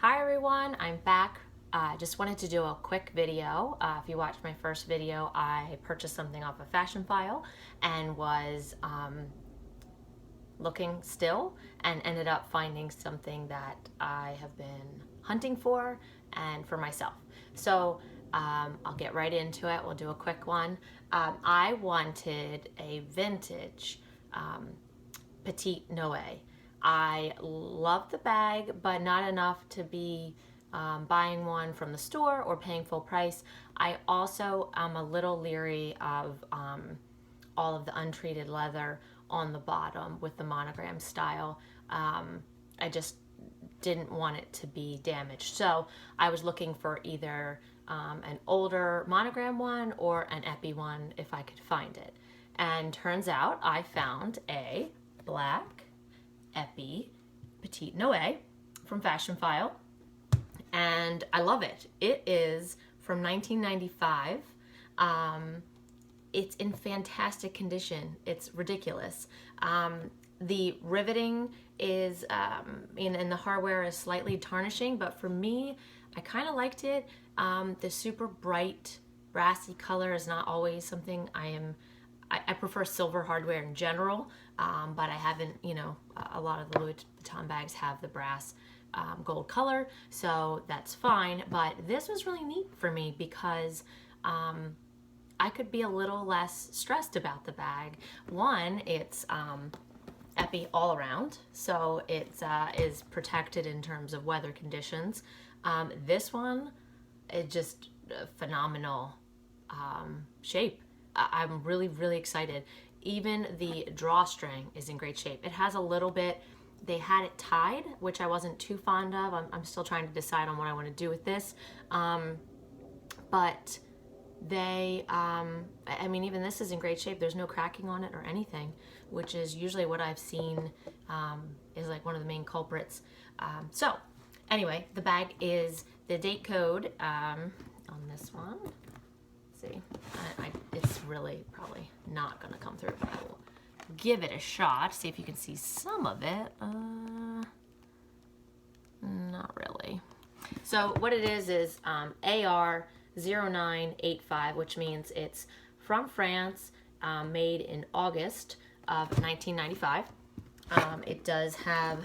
Hi everyone, I'm back. Just wanted to do a quick video. If you watched my first video, I purchased something off of Fashionphile and was looking still and ended up finding something that I have been hunting for and for myself. So I'll get right into it. We'll do a quick one. I wanted a vintage petite Noe. I love the bag, but not enough to be buying one from the store or paying full price. I also am a little leery of all of the untreated leather on the bottom with the monogram style. I just didn't want it to be damaged. So I was looking for either an older monogram one or an epi one if I could find it. And turns out I found a black epi petite Noe from Fashionphile, and I love it. It is from 1995. It's in fantastic condition. It's ridiculous. The riveting is and the hardware is slightly tarnishing, but for me, I kind of liked it. The super bright brassy color is not always something I prefer silver hardware in general, but I haven't, a lot of the Louis Vuitton bags have the brass gold color, so that's fine. But this was really neat for me because I could be a little less stressed about the bag. One, it's epi all around, so it is protected in terms of weather conditions. This one is just a phenomenal shape. I'm really, really excited. Even the drawstring is in great shape. It has a little bit, they had it tied, which I wasn't too fond of. I'm still trying to decide on what I want to do with this. But they, even this is in great shape. There's no cracking on it or anything, which is usually what I've seen is like one of the main culprits. So anyway, the bag is the date code on this one. See, it's really probably not going to come through, but I will give it a shot, see if you can see some of it. Not really. So what it is AR0985, which means it's from France, made in August of 1995. It does have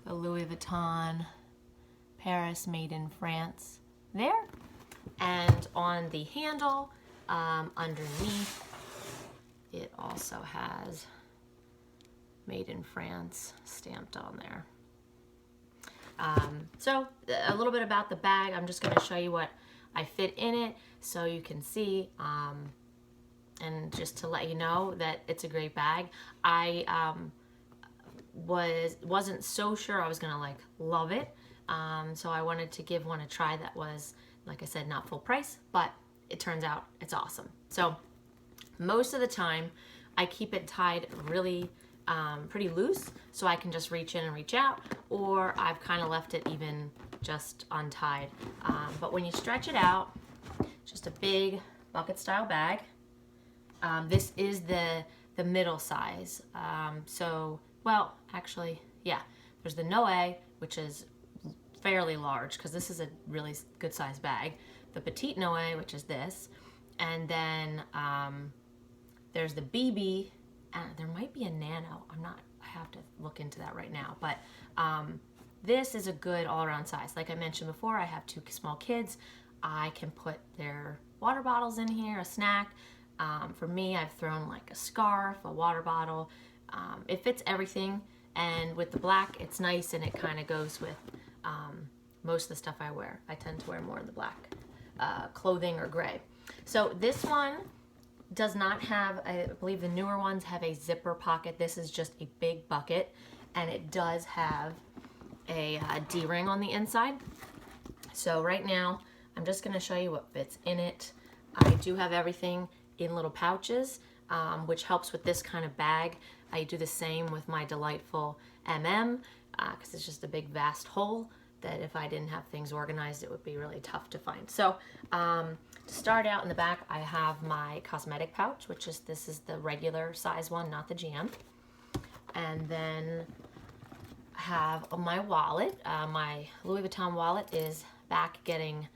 a Louis Vuitton Paris made in France there. And on the handle, underneath, it also has made in France stamped on there. So a little bit about the bag. I'm just going to show you what I fit in it so you can see, and just to let you know that it's a great bag. I wasn't so sure I was going to love it, so I wanted to give one a try that was, like I said, not full price, but it turns out it's awesome. So most of the time I keep it tied really pretty loose so I can just reach in and reach out, or I've kind of left it even just untied. But when you stretch it out, just a big bucket style bag. This is the middle size. Well, actually, yeah, there's the Noe, which is fairly large because this is a really good size bag. The petite Noe, which is this, and then there's the BB. There might be a nano. I have to look into that right now. But this is a good all-around size. Like I mentioned before, I have two small kids. I can put their water bottles in here, a snack. For me, I've thrown like a scarf, a water bottle. It fits everything. And with the black, it's nice and it kind of goes with most of the stuff I wear. I tend to wear more in the black clothing or gray. So this one does not have, I believe the newer ones have a zipper pocket. This is just a big bucket, and it does have a D-ring on the inside. So right now, I'm just gonna show you what fits in it. I do have everything in little pouches, which helps with this kind of bag. I do the same with my delightful because it's just a big vast hole that if I didn't have things organized, it would be really tough to find. So to start out in the back, I have my cosmetic pouch, this is the regular size one, not the GM. And then have my wallet. My Louis Vuitton wallet is back getting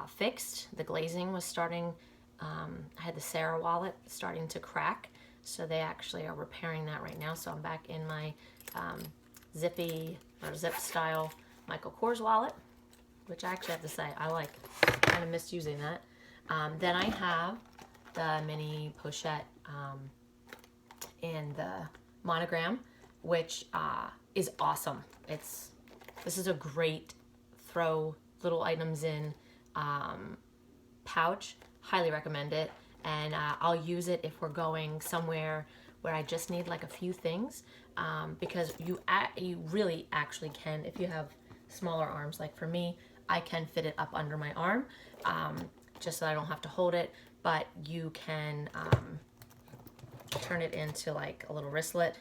fixed. The glazing was starting, I had the Sarah wallet starting to crack, so they actually are repairing that right now. So I'm back in my zippy or zip style Michael Kors wallet, which I actually have to say I like. Kind of misusing that. Then I have the mini pochette in the monogram, which is awesome. This is a great throw little items in pouch. Highly recommend it. And I'll use it if we're going somewhere where I just need like a few things, because you really actually can, if you have smaller arms. Like for me, I can fit it up under my arm, just so I don't have to hold it, but you can turn it into like a little wristlet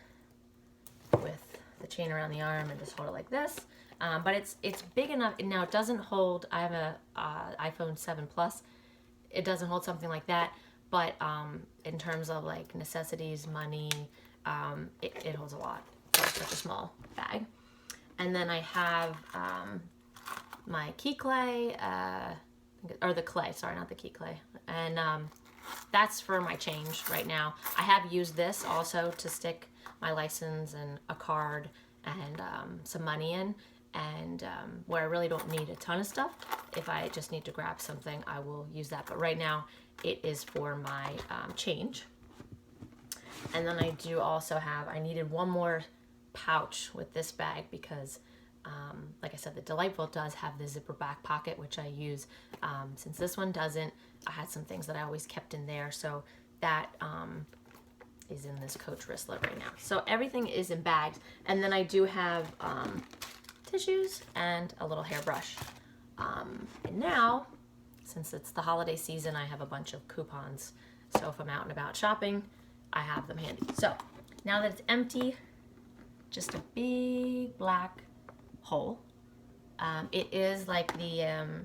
with the chain around the arm and just hold it like this. But it's big enough. Now it doesn't hold, I have a iPhone 7 Plus. It doesn't hold something like that, but in terms of like necessities, money, it holds a lot for such a small bag. And then I have my key clay, or the clay, sorry, not the key clay. And that's for my change right now. I have used this also to stick my license and a card and some money in. And where I really don't need a ton of stuff, if I just need to grab something, I will use that. But right now, it is for my change. And then I do also have, I needed one more pouch with this bag because, like I said, the Delightful does have the zipper back pocket, which I use. Since this one doesn't, I had some things that I always kept in there. So that is in this Coach wristlet right now. So everything is in bags. And then I do have tissues and a little hairbrush. And now, since it's the holiday season, I have a bunch of coupons. So if I'm out and about shopping, I have them handy. So now that it's empty, just a big black hole. It is like the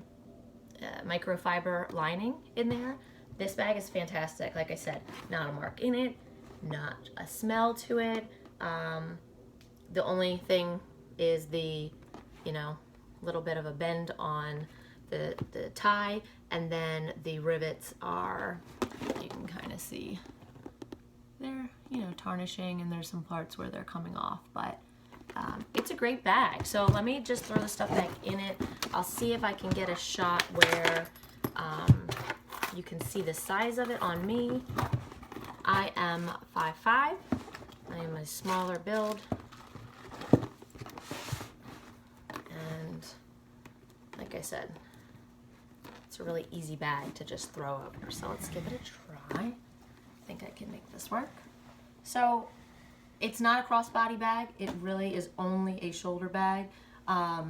microfiber lining in there. This bag is fantastic. Like I said, not a mark in it, not a smell to it. The only thing is the, little bit of a bend on the tie, and then the rivets are, you can kind of see, they're, tarnishing, and there's some parts where they're coming off, but it's a great bag. So let me just throw the stuff back in it. I'll see if I can get a shot where you can see the size of it on me. I am 5'5". I am a smaller build. And like I said, it's a really easy bag to just throw over. So let's give it a try. I think I can make this work. So it's not a crossbody bag. It really is only a shoulder bag. I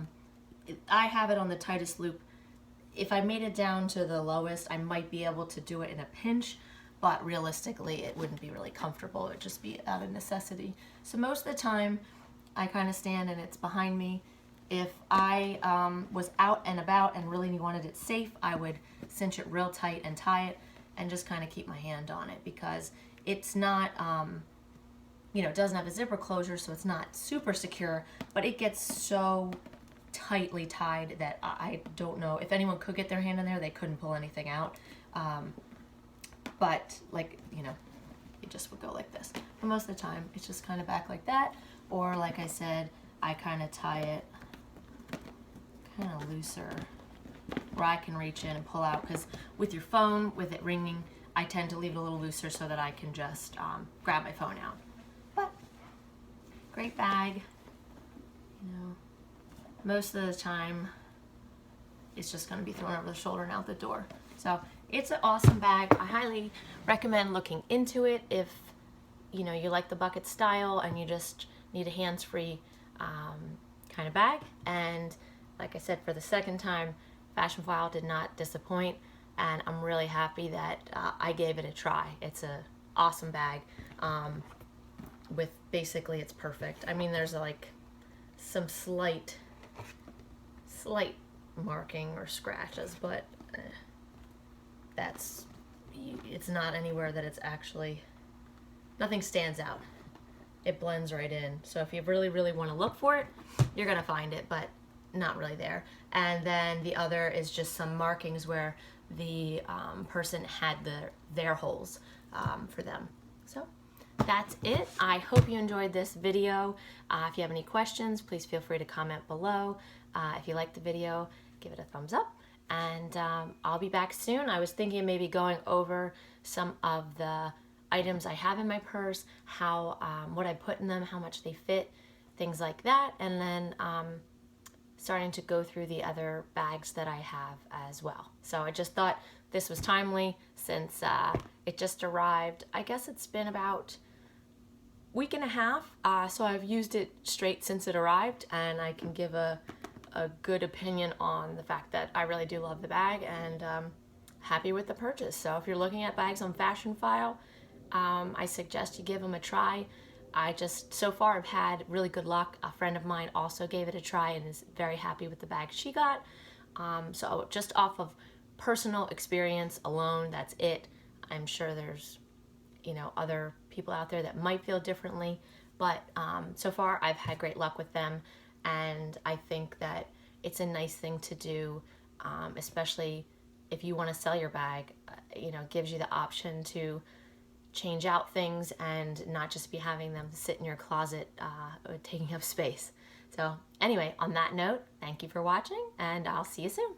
have it on the tightest loop. If I made it down to the lowest, I might be able to do it in a pinch, but realistically, it wouldn't be really comfortable. It would just be out of necessity. So most of the time, I kind of stand and it's behind me. If I was out and about and really wanted it safe, I would cinch it real tight and tie it and just kind of keep my hand on it, because it's not, it doesn't have a zipper closure, so it's not super secure, but it gets so tightly tied that I don't know. If anyone could get their hand in there, they couldn't pull anything out. But it just would go like this. But most of the time, it's just kind of back like that. Or like I said, I kind of tie it kind of looser where I can reach in and pull out. Because with your phone, with it ringing, I tend to leave it a little looser so that I can just grab my phone out. But great bag. Most of the time, it's just going to be thrown over the shoulder and out the door. So it's an awesome bag. I highly recommend looking into it if you like the bucket style and you just need a hands-free kind of bag. And like I said, for the second time, Fashionphile did not disappoint, and I'm really happy that I gave it a try. It's an awesome bag. With basically, it's perfect. I mean, there's like some slight marking or scratches, but it's not anywhere that it's actually, nothing stands out. it blends right in. So if you really, really want to look for it, you're going to find it, but not really there. And then the other is just some markings where the person had their holes for them. So that's it. I hope you enjoyed this video. If you have any questions, please feel free to comment below. If you liked the video, give it a thumbs up. And I'll be back soon. I was thinking maybe going over some of the items I have in my purse, how what I put in them, how much they fit, things like that. And then starting to go through the other bags that I have as well. So I just thought this was timely since it just arrived. I guess it's been about a week and a half, so I've used it straight since it arrived, and I can give a good opinion on the fact that I really do love the bag and happy with the purchase. So if you're looking at bags on Fashionphile, I suggest you give them a try. I just, so far, I've had really good luck. A friend of mine also gave it a try and is very happy with the bag she got. So just off of personal experience alone, that's it. I'm sure there's, you know, other people out there that might feel differently, but so far I've had great luck with them, and I think that it's a nice thing to do, especially if you want to sell your bag. You know, it gives you the option to change out things and not just be having them sit in your closet taking up space. So anyway, on that note, thank you for watching, and I'll see you soon.